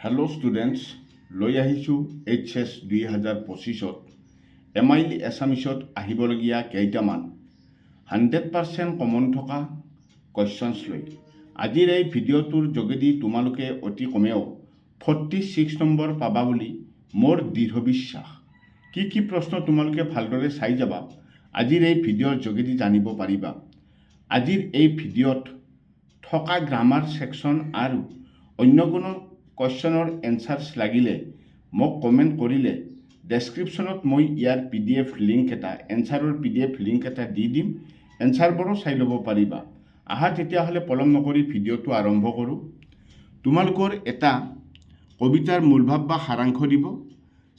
Hello' students, লৈ আহিছোঁ HS 2025ত MIL এছামিছত আহিবলগীয়া কেইটামান 100% কমন থকা কুৱেশ্যনছ লৈ। আজিৰ এই ভিডিঅ'টোৰ যোগেদি তোমালোকে অতি কমেও 46 নম্বৰ পাবা বুলি মোৰ দৃঢ় বিশ্বাস। কি প্ৰশ্ন তোমালোকে ভালদৰে চাই যাবা, আজিৰ এই ভিডিঅ'ৰ যোগেদি জানিব পাৰিবা। আজিৰ এই ভিডিঅ'ত থকা গ্ৰামাৰ ছেকশ্যন আৰু অন্য কোনো কুৱেশ্যনৰ এনচাৰ্ছ লাগিলে মোক কমেণ্ট কৰিলে ডেছক্ৰিপশ্যনত মই ইয়াৰ PDF লিংক এটা, এনচাৰৰ PDF লিংক এটা দি দিম। এনচাৰবোৰো চাই ল'ব পাৰিবা। আহা তেতিয়াহ'লে পলম নকৰি ভিডিঅ'টো আৰম্ভ কৰোঁ। তোমালোকৰ এটা কবিতাৰ মূলভাৱ বা সাৰাংশ দিব,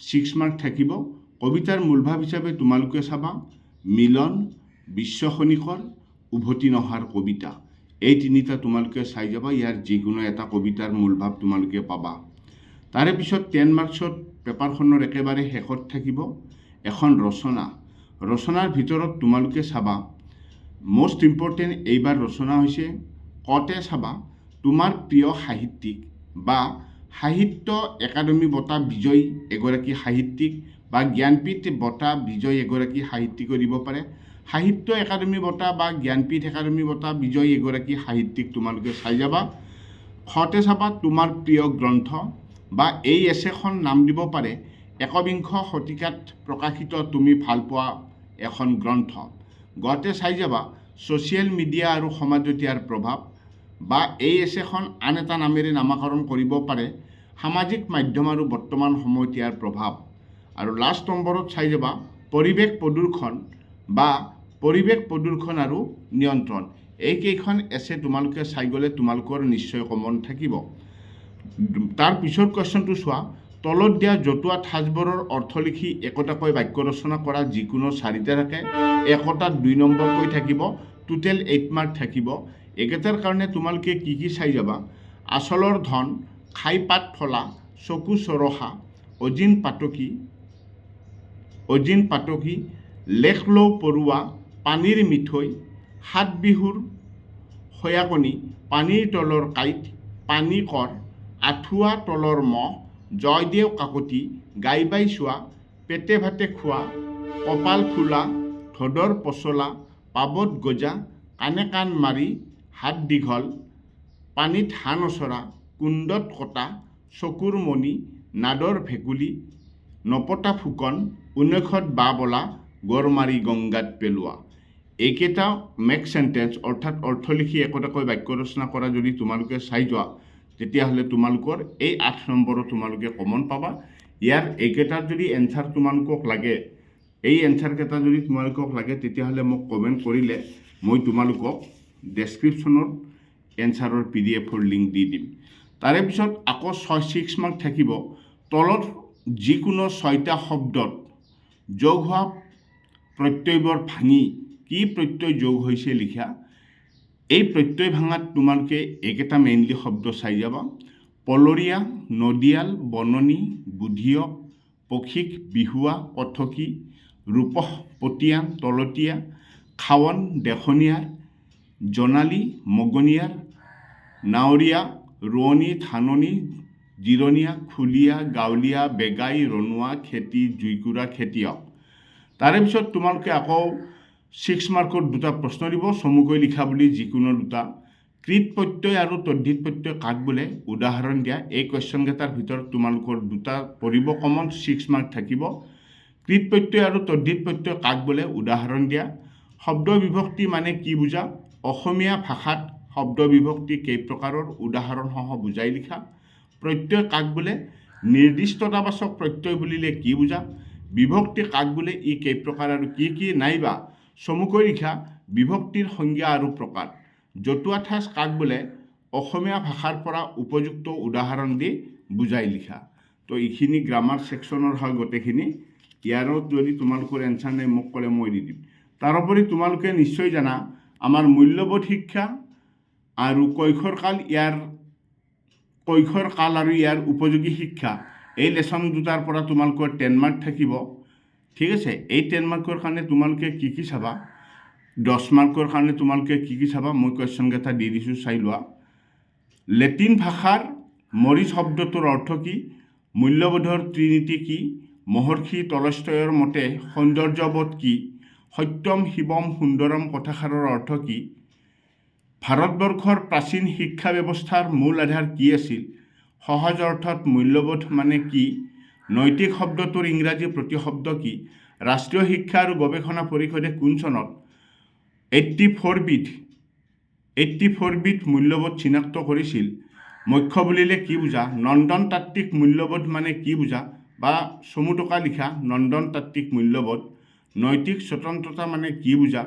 6 মাৰ্ক থাকিব। কবিতাৰ মূলভাৱ হিচাপে তোমালোকে চাবা মিলন, বিশ্বখনিকৰ, উভতি নহাৰ কবিতা। এই তিনিটা তোমালোকে চাই যাবা। ইয়াৰ যিকোনো এটা কবিতাৰ মূলভাৱ তোমালোকে পাবা। তাৰে পিছত 10 মাৰ্কছত পেপাৰখনৰ একেবাৰে শেষত থাকিব এখন ৰচনা। ৰচনাৰ ভিতৰত তোমালোকে চাবা মষ্ট ইম্পৰ্টেণ্ট এইবাৰ ৰচনা হৈছে কতে চাবা তোমাৰ প্ৰিয় সাহিত্যিক বা সাহিত্য একাডেমী বঁটা বিজয়ী এগৰাকী সাহিত্যিক বা জ্ঞানপীঠ বঁটা বিজয়ী এগৰাকী সাহিত্যিকো দিব পাৰে। সাহিত্য একাডেমী বঁটা বা জ্ঞানপীঠ একাডেমী বঁটা বিজয়ী এগৰাকী সাহিত্যিক তোমালোকে চাই যাবা। খতে চাবা তোমাৰ প্ৰিয় গ্ৰন্থ বা এই এছেখন নাম দিব পাৰে একবিংশ শতিকাত প্ৰকাশিত তুমি ভাল পোৱা এখন গ্ৰন্থ। গতে চাই যাবা ছ'চিয়েল মিডিয়া আৰু সমাজত ইয়াৰ প্ৰভাৱ বা এই এছেখন আন এটা নামেৰে নামাকৰণ কৰিব পাৰে সামাজিক মাধ্যম আৰু বৰ্তমান সময়ত ইয়াৰ প্ৰভাৱ। আৰু লাষ্ট নম্বৰত চাই যাবা পৰিৱেশ প্ৰদূষণ বা পৰিৱেশ প্ৰদূষণ আৰু নিয়ন্ত্ৰণ। এইকেইখন এছে তোমালোকে চাই গ'লে তোমালোকৰ নিশ্চয় কমন থাকিব। তাৰ পিছৰ কুৱেশ্যনটো চোৱা, তলত দিয়া জতুৱা ঠাঁচবোৰৰ অৰ্থ লিখি একোটাকৈ বাক্য ৰচনা কৰা। যিকোনো 4টা থাকে, একোটাত 2 নম্বৰকৈ থাকিব, টোটেল 8 মাৰ্ক থাকিব। একেটাৰ কাৰণে তোমালোকে কি চাই যাবা আচলৰ ধন, খাই পাত ফলা, চকু চৰহা, অজিন পাতকী, লেখ লৌ পৰুৱা, পানীৰ মিঠৈ, 7 বিহুৰ খয়াকণি, পানীৰ তলৰ কাঁইট, পানী কৰ, আঁঠুৱা তলৰ মহ, জয়দেউ কাকতি, গাই বাই চোৱা, পেটে ভাতে খোৱা, কপাল ফুলা, ধোদৰ পচলা, পাবত গজা, কাণে কাণ মাৰি, হাত দীঘল, পানীত হাঁহ নচৰা, কুণ্ডত কটা, চকুৰ মণি, নাদৰ ভেকুলী, নপতা ফুকন, 19ত বা বলা, গড় মাৰি গংগাত পেলোৱা। এইকেইটা মেক চেণ্টেন্স অৰ্থাৎ অৰ্থ লিখি একোটাকৈ বাক্য ৰচনা কৰা যদি তোমালোকে চাই যোৱা তেতিয়াহ'লে তোমালোকৰ এই 8 নম্বৰত তোমালোকে কমন পাবা। ইয়াৰ এইকেইটাৰ যদি এনচাৰ তোমালোকক লাগে, এই এনচাৰকেইটা যদি তোমালোকক লাগে তেতিয়াহ'লে মোক কমেণ্ট কৰিলে মই তোমালোকক ডেছক্ৰিপশ্যনত এনচাৰৰ PDFৰ লিংক দি দিম। তাৰে পিছত আকৌ 6 মাৰ্ক থাকিব। তলত যিকোনো 6টা শব্দত যোগ হোৱা প্ৰত্যয়বোৰ ভাঙি কি প্ৰত্যয় যোগ হৈছে লিখা। এই প্ৰত্যয় ভাঙাত তোমালোকে এইকেইটা মেইনলি শব্দ চাই যাবা পলৰীয়া, নদীয়াল, বননি, বুধিয়ক, পক্ষিক, বিহুৱা, কথকি, ৰূপহ, পতীয়া, তলতীয়া, খাৱন, দেখনীয়াৰ, জনালী, মগনীয়াৰ, নাৱৰীয়া, ৰোৱনী, ধাননি, জিৰণীয়া, খুলীয়া, গাঁৱলীয়া, বেগাই, ৰণুৱা, খেতি, জুইকুৰা, খেতিয়ক। তাৰে পিছত তোমালোকে আকৌ 6 মাৰ্কৰ 2টা প্ৰশ্ন দিব, চমুকৈ লিখা বুলি যিকোনো 2টা। কৃত প্ৰত্যয় আৰু তদ্ধিত প্ৰত্যয় কাক বোলে, উদাহৰণ দিয়া। এই কুৱেশ্যনকেইটাৰ ভিতৰত তোমালোকৰ 2টা পৰিব কমন, 6 মাৰ্ক থাকিব। কৃত প্ৰত্যয় আৰু তদ্ধিত প্ৰত্যয় কাক বোলে, উদাহৰণ দিয়া। শব্দ বিভক্তি মানে কি বুজা, অসমীয়া ভাষাত শব্দ বিভক্তি কেই প্ৰকাৰৰ, উদাহৰণসহ বুজাই লিখা। প্ৰত্যয় কাক বোলে, নিৰ্দিষ্টতাবাচক প্ৰত্যয় বুলিলে কি বুজা, বিভক্তি কাক বোলে, ই কেই প্ৰকাৰ আৰু কি নাইবা চমুকৈ লিখা। বিভক্তিৰ সংজ্ঞা আৰু প্ৰকাৰ। জতুৱা ঠাঁচ কাক বোলে, অসমীয়া ভাষাৰ পৰা উপযুক্ত উদাহৰণ দি বুজাই লিখা। তো এইখিনি গ্ৰামাৰ ছেকশ্যনৰ হয় গোটেইখিনি। ইয়াৰো যদি তোমালোকৰ এনচাৰ নাই মোক ক'লে মই দি দিম। তাৰোপৰি তোমালোকে নিশ্চয় জানা আমাৰ মূল্যবোধ শিক্ষা আৰু কৈশোৰ কাল আৰু ইয়াৰ উপযোগী শিক্ষা, এই লেচন 2টাৰ পৰা তোমালোকৰ 10 মাৰ্ক থাকিব। ঠিক আছে, এই 10 মাৰ্কৰ কাৰণে তোমালোকে কি চাবা, 10 মাৰ্কৰ কাৰণে তোমালোকে কি চাবা মই কুৱেশ্যনকেইটা দি দিছোঁ, চাই লোৱা। লেটিন ভাষাৰ মৰিচ শব্দটোৰ অৰ্থ কি? মূল্যবোধৰ ত্ৰিনীতি কি? মহৰ্ষি টলষ্টয়ৰ মতে সৌন্দৰ্যবোধ কি? সত্যম শিৱম সুন্দৰম কথাষাৰৰ অৰ্থ কি? ভাৰতবৰ্ষৰ প্ৰাচীন শিক্ষা ব্যৱস্থাৰ মূল আধাৰ কি আছিল? সহজ অৰ্থত মূল্যবোধ মানে কি? নৈতিক শব্দটোৰ ইংৰাজী প্ৰতিশব্দ কি? ৰাষ্ট্ৰীয় শিক্ষা আৰু গৱেষণা পৰিষদে কোন চনত 84 বিধ মূল্যবোধ চিনাক্ত কৰিছিল? মুখ্য বুলিলে কি বুজা? নন্দন তাত্ত্বিক মূল্যবোধ মানে কি বুজা? বা চমু টকা লিখা নন্দন তাত্ত্বিক মূল্যবোধ। নৈতিক স্বতন্ত্ৰতা মানে কি বুজা?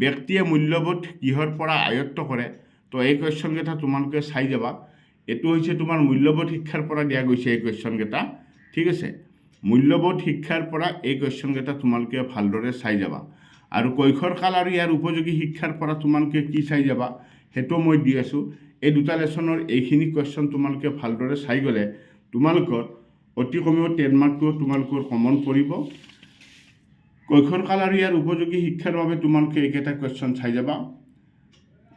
ব্যক্তিয়ে মূল্যবোধ কিহৰ পৰা আয়ত্ত কৰে? তো এই কুৱেশ্যনকেইটা তোমালোকে চাই যাবা। এইটো হৈছে তোমাৰ মূল্যবোধ শিক্ষাৰ পৰা দিয়া গৈছে এই কুৱেশ্যনকেইটা। ঠিক আছে, মূল্যবোধ শিক্ষাৰ পৰা এই কুৱেশ্যনকেইটা তোমালোকে ভালদৰে চাই যাবা। আৰু কৈশোৰকাল আৰু ইয়াৰ উপযোগী শিক্ষাৰ পৰা তোমালোকে কি চাই যাবা সেইটো মই দি আছোঁ। এই দুটা লেচনৰ এইখিনি কুৱেশ্যন তোমালোকে ভালদৰে চাই গ'লে তোমালোকৰ অতি কমেও 10 মাৰ্কটো তোমালোকৰ কমন পৰিব। কৈশোৰকাল আৰু ইয়াৰ উপযোগী শিক্ষাৰ বাবে তোমালোকে এইকেইটা কুৱেশ্যন চাই যাবা।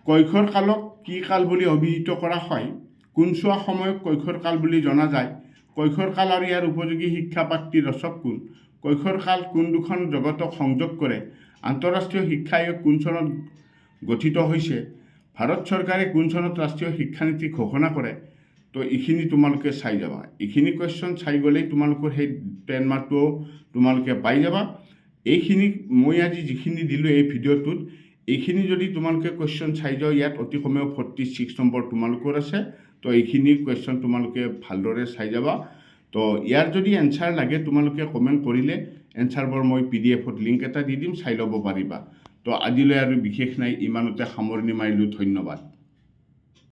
কৈশোৰকালক কি কাল বুলি অভিহিত কৰা হয়? কোনছোৱা সময়ক কৈশোৰকাল বুলি জনা যায়? কৈশোৰকাল আৰু ইয়াৰ উপযোগী শিক্ষা পাত্ৰীৰ ৰচক কোন? কৈশোৰকাল কোন দুখন জগতক সংযোগ কৰে? আন্তঃৰাষ্ট্ৰীয় শিক্ষা আয়োগ কোন চনত গঠিত হৈছে? ভাৰত চৰকাৰে কোন চনত ৰাষ্ট্ৰীয় শিক্ষানীতি ঘোষণা কৰে? তো এইখিনি তোমালোকে চাই যাবা। এইখিনি কুৱেশ্যন চাই গ'লেই তোমালোকৰ সেই 10 মাৰ্কটো তোমালোকে পাই যাবা। এইখিনি মই আজি যিখিনি দিলোঁ এই ভিডিঅ'টোত, এইখিনি যদি তোমালোকে কুৱেশ্যন চাই যাওঁ ইয়াত অতি কমেও 46 নম্বৰ তোমালোকৰ আছে। তো এইখিনি কুৱেশ্যন তোমালোকে ভালদৰে চাই যাবা। তো ইয়াৰ যদি এনচাৰ লাগে তোমালোকে কমেণ্ট কৰিলে এনচাৰবোৰ মই PDF-ত লিংক এটা দি দিম, চাই ল'ব পাৰিবা। তো আজিলৈ আৰু বিশেষ নাই, ইমানতে সামৰণি মাৰিলোঁ। ধন্যবাদ।